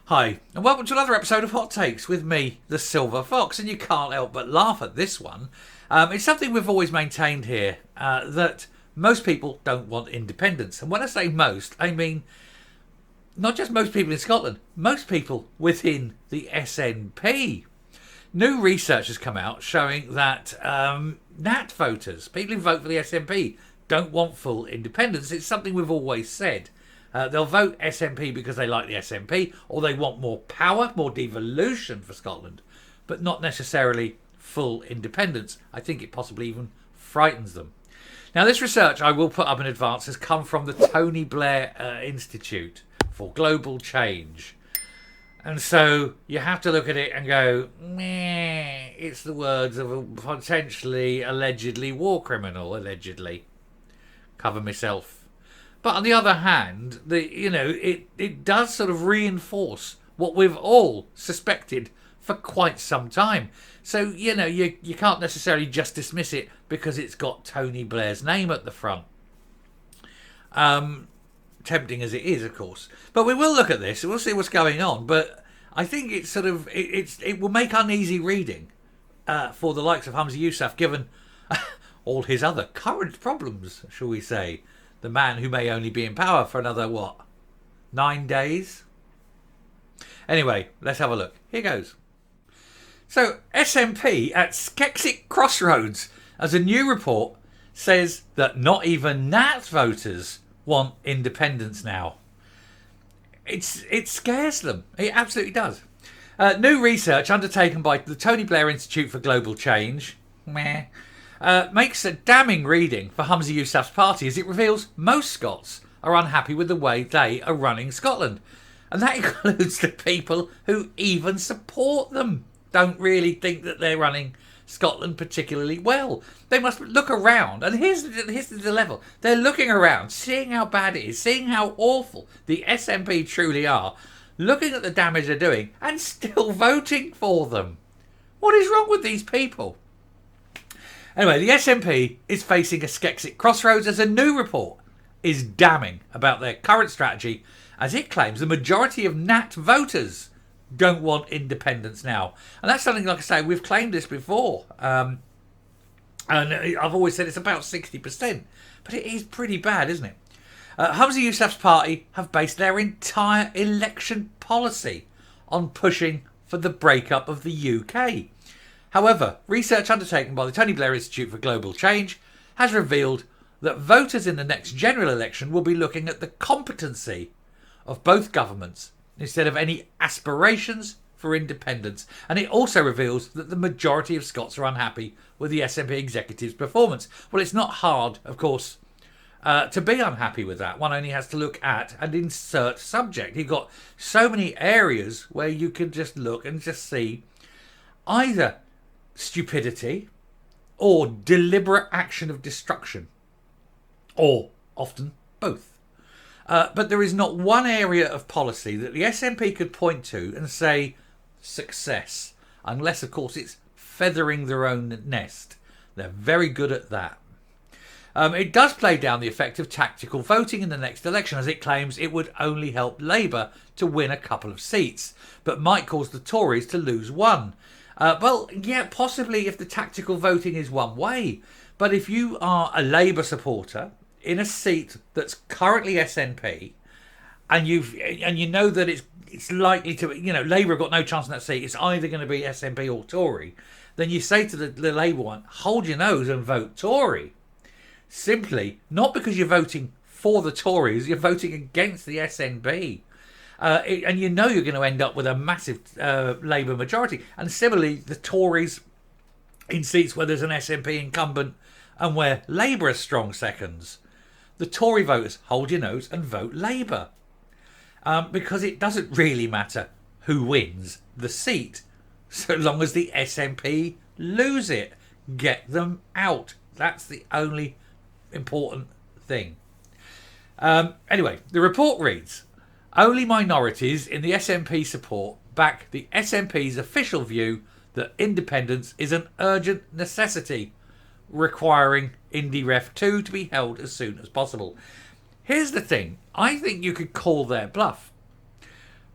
Hi, and welcome to another episode of Hot Takes with me, the Silver Fox, and you can't help but laugh at this one. It's something we've always maintained here, that most people don't want independence. And when I say most, I mean not just most people in Scotland, most people within the SNP. New research has come out showing that Nat voters, people who vote for the SNP, don't want full independence. It's something we've always said. They'll vote SNP because they like the SNP, or they want more power, more devolution for Scotland, but not necessarily full independence. I think it possibly even frightens them. Now, this research, I will put up in advance, has come from the Tony Blair Institute for Global Change. And so you have to look at it and go, meh, it's the words of a potentially, allegedly war criminal, allegedly. Cover myself. But on the other hand, it does sort of reinforce what we've all suspected for quite some time. So, you can't necessarily just dismiss it because it's got Tony Blair's name at the front. Tempting as it is, of course. But we will look at this. We'll see what's going on. But I think it's sort of it will make uneasy reading for the likes of Humza Yousaf, given all his other current problems, shall we say. The man who may only be in power for another, 9 days? Anyway, let's have a look. Here goes. So, SNP at Skexit Crossroads, as a new report says that not even Nat voters want independence now. It scares them. It absolutely does. New research undertaken by the Tony Blair Institute for Global Change makes a damning reading for Humza Yousaf's party, as it reveals most Scots are unhappy with the way they are running Scotland. And that includes the people who even support them. Don't really think that they're running Scotland particularly well. They must look around, and here's the level. They're looking around, seeing how bad it is, seeing how awful the SNP truly are, looking at the damage they're doing, and still voting for them. What is wrong with these people? Anyway, the SNP is facing a Skexit crossroads as a new report is damning about their current strategy, as it claims the majority of Nat voters don't want independence now. And that's something, like I say, we've claimed this before. And I've always said it's about 60%. But it is pretty bad, isn't it? Humza Yousaf's party have based their entire election policy on pushing for the breakup of the UK. However, research undertaken by the Tony Blair Institute for Global Change has revealed that voters in the next general election will be looking at the competency of both governments instead of any aspirations for independence. And it also reveals that the majority of Scots are unhappy with the SNP executive's performance. Well, it's not hard, of course, to be unhappy with that. One only has to look at and insert subject. You've got so many areas where you can just look and just see either stupidity or deliberate action of destruction, or often both. But there is not one area of policy that the SNP could point to and say success, unless of course it's feathering their own nest. They're very good at that. It does play down the effect of tactical voting in the next election, as it claims it would only help Labour to win a couple of seats, but might cause the Tories to lose one. Possibly if the tactical voting is one way. But if you are a Labour supporter in a seat that's currently SNP, and you know that it's likely to, Labour have got no chance in that seat, it's either going to be SNP or Tory, then you say to the Labour one, hold your nose and vote Tory. Simply, not because you're voting for the Tories, you're voting against the SNP. And you're going to end up with a massive Labour majority. And similarly, the Tories in seats where there's an SNP incumbent and where Labour are strong seconds. The Tory voters, hold your nose and vote Labour. Because it doesn't really matter who wins the seat, so long as the SNP lose it. Get them out. That's the only important thing. Anyway, the report reads, only minorities in the SNP support back the SNP's official view that independence is an urgent necessity, requiring Indy Ref 2 to be held as soon as possible. Here's the thing. I think you could call their bluff.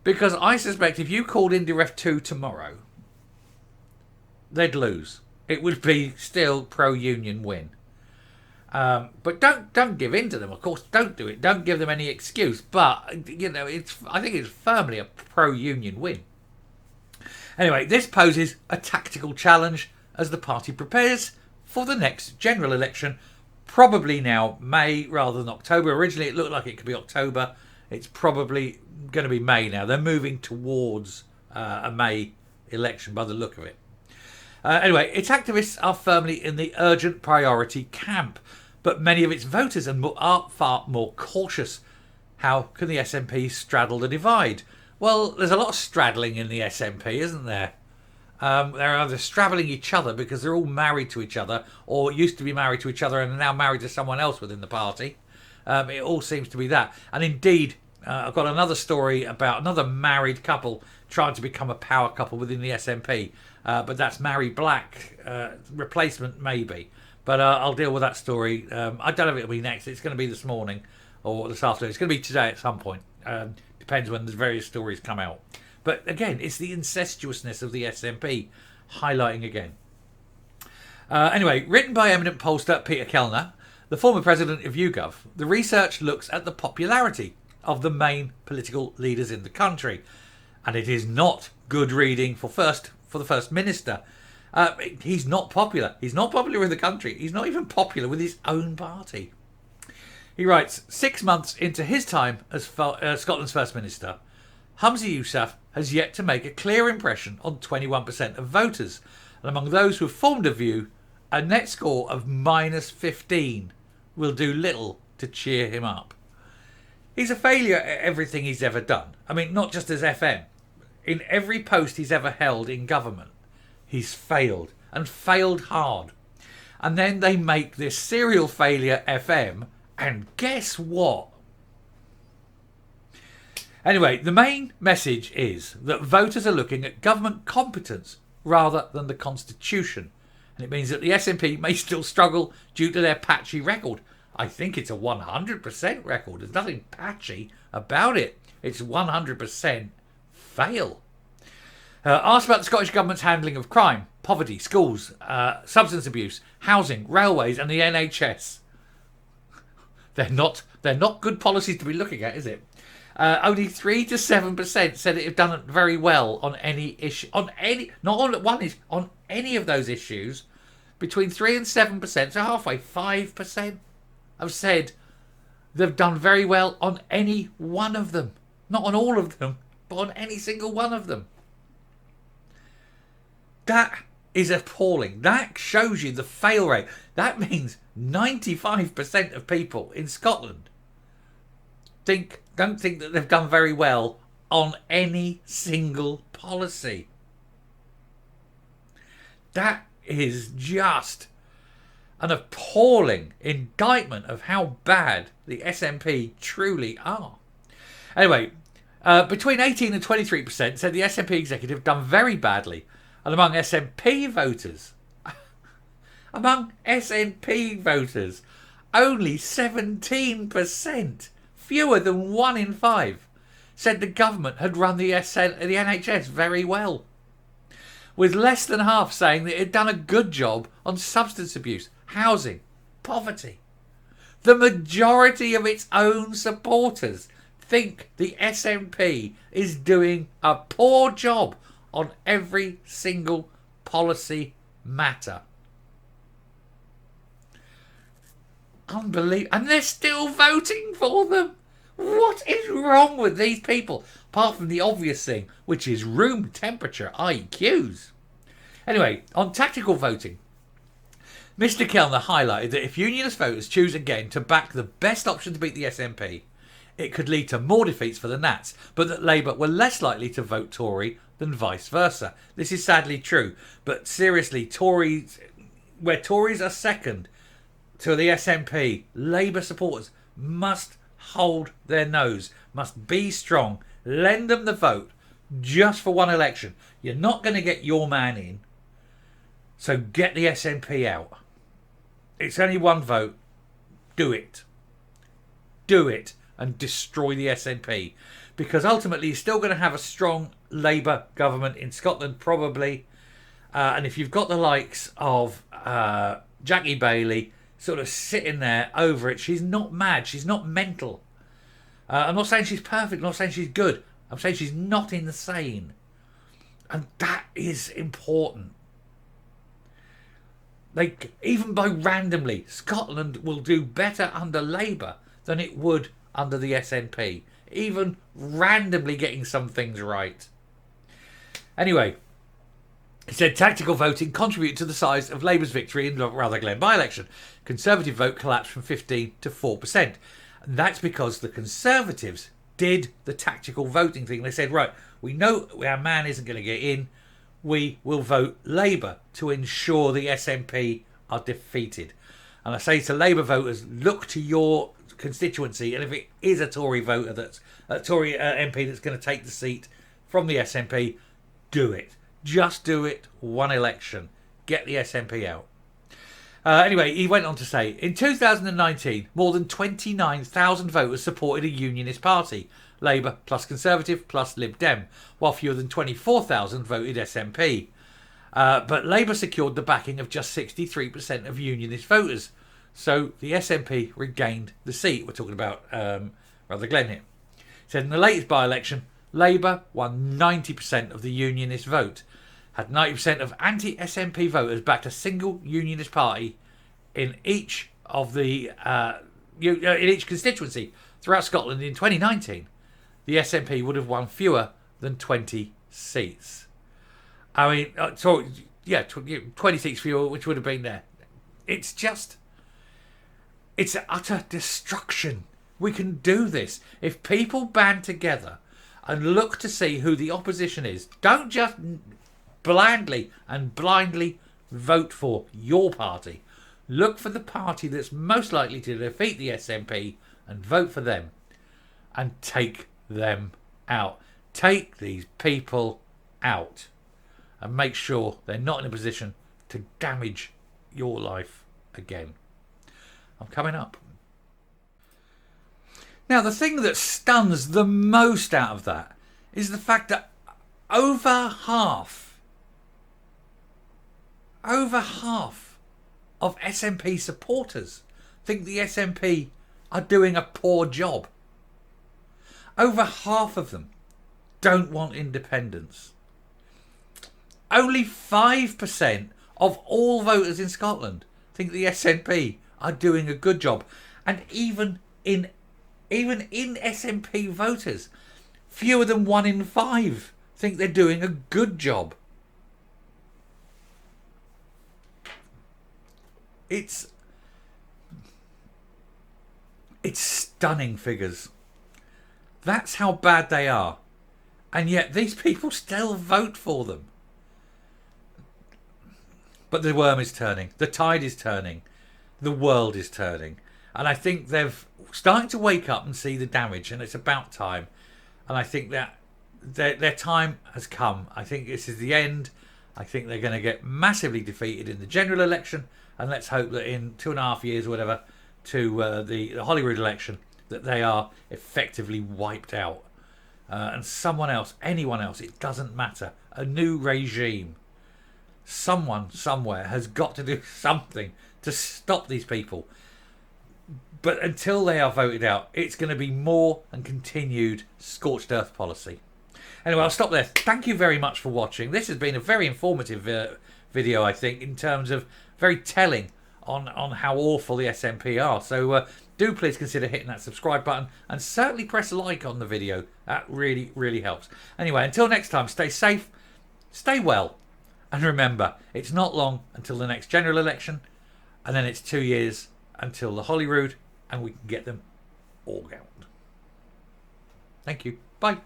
Because I suspect if you called India F2 tomorrow, they'd lose. It would be still pro-union win. But don't give in to them, of course. Don't do it. Don't give them any excuse. But, I think it's firmly a pro-union win. Anyway, this poses a tactical challenge as the party prepares for the next general election, probably now May rather than October. Originally, it looked like it could be October. It's probably going to be May now. They're moving towards a May election by the look of it. Anyway, its activists are firmly in the urgent priority camp, but many of its voters are far more cautious. How can the SNP straddle the divide? Well, there's a lot of straddling in the SNP, isn't there? They're either straddling each other because they're all married to each other, or used to be married to each other and are now married to someone else within the party. It all seems to be that. And indeed, I've got another story about another married couple trying to become a power couple within the SNP. But that's Mary Black, replacement maybe. But I'll deal with that story. I don't know if it'll be next. It's going to be this morning or this afternoon. It's going to be today at some point. Depends when the various stories come out. But again, it's the incestuousness of the SNP highlighting again. Anyway, written by eminent pollster Peter Kellner, the former president of YouGov, the research looks at the popularity of the main political leaders in the country. And it is not good reading for the First Minister. He's not popular. He's not popular in the country. He's not even popular with his own party. He writes, 6 months into his time as Scotland's First Minister, Humza Yousaf has yet to make a clear impression on 21% of voters. And among those who have formed a view, a net score of -15 will do little to cheer him up. He's a failure at everything he's ever done. I mean, not just as FM. In every post he's ever held in government, he's failed, and failed hard. And then they make this serial failure FM, and guess what? Anyway, the main message is that voters are looking at government competence rather than the constitution. And it means that the SNP may still struggle due to their patchy record. I think it's a 100% record. There's nothing patchy about it. It's 100% fail. Asked about the Scottish Government's handling of crime, poverty, schools, substance abuse, housing, railways and the NHS. They're not good policies to be looking at, is it? Only 3 to 7% said it had done very well on any issue, on any of those issues. Between 3 and 7%, so halfway, 5% have said they've done very well on any one of them. Not on all of them, but on any single one of them. That is appalling. That shows you the fail rate. That means 95% of people in Scotland don't think that they've done very well on any single policy. That is just an appalling indictment of how bad the SNP truly are. Anyway, between 18 and 23% said the SNP executive done very badly. And among SNP voters, only 17%, fewer than 1 in 5, said the government had run the NHS very well. With less than half saying that it had done a good job on substance abuse, housing, poverty. The majority of its own supporters think the SNP is doing a poor job on every single policy matter. Unbelievable. And they're still voting for them. What is wrong with these people? Apart from the obvious thing, which is room temperature IQs. Anyway, on tactical voting, Mr. Kellner highlighted that if unionist voters choose again to back the best option to beat the SNP, it could lead to more defeats for the Nats, but that Labour were less likely to vote Tory than vice versa. This is sadly true, but seriously, where Tories are second to the SNP, Labour supporters must hold their nose, must be strong, lend them the vote just for one election. You're not going to get your man in, so get the SNP out. It's only one vote. Do it. Do it and destroy the SNP. because ultimately you're still going to have a strong Labour government in Scotland, probably. And if you've got the likes of Jackie Baillie sort of sitting there over it, she's not mad, she's not mental. I'm not saying she's perfect, I'm not saying she's good. I'm saying she's not insane. And that is important. Like, even by randomly, Scotland will do better under Labour than it would under the SNP. Even randomly getting some things right. Anyway, he said tactical voting contributed to the size of Labour's victory in the Rutherglen by-election. Conservative vote collapsed from 15 to 4%. And that's because the Conservatives did the tactical voting thing. They said, right, we know our man isn't going to get in. We will vote Labour to ensure the SNP are defeated. And I say to Labour voters, look to your constituency, and if it is a Tory voter that's a Tory MP that's going to take the seat from the SNP, do it. Just do it one election. Get the SNP out. Anyway, he went on to say, in 2019, more than 29,000 voters supported a unionist party, Labour plus Conservative plus Lib Dem, while fewer than 24,000 voted SNP. But Labour secured the backing of just 63% of unionist voters. So the SNP regained the seat. We're talking about Rutherglen here. He said in the latest by-election, Labour won 90% of the unionist vote. Had 90% of anti-SNP voters backed a single unionist party in each of the in each constituency throughout Scotland in 2019. The SNP would have won fewer than 20 seats. I mean, 20 seats fewer, which would have been there. It's utter destruction. We can do this. If people band together and look to see who the opposition is, don't just blandly and blindly vote for your party. Look for the party that's most likely to defeat the SNP and vote for them. And take them out. Take these people out. And make sure they're not in a position to damage your life again. I'm coming up. Now, the thing that stuns the most out of that is the fact that over half of SNP supporters think the SNP are doing a poor job. Over half of them don't want independence. Only 5% of all voters in Scotland think the SNP are doing a good job. And even in SNP voters, fewer than 1 in 5 think they're doing a good job. It's stunning figures. That's how bad they are. And yet these people still vote for them. But the worm is turning. The tide is turning. The world is turning. And I think they've starting to wake up and see the damage. And it's about time. And I think that their time has come. I think this is the end. I think they're going to get massively defeated in the general election. And let's hope that in 2.5 years or whatever to the Holyrood election that they are effectively wiped out. And someone else, anyone else, it doesn't matter. A new regime. Someone somewhere has got to do something to stop these people. But until they are voted out, it's going to be more and continued scorched earth policy. Anyway, I'll stop there. Thank you very much for watching. This has been a very informative video, I think, in terms of very telling on how awful the SNP are. So do please consider hitting that subscribe button and certainly press like on the video. That really, really helps. Anyway, until next time, stay safe, stay well. And remember, it's not long until the next general election, and then it's 2 years until the Holyrood, and we can get them all out. Thank you. Bye.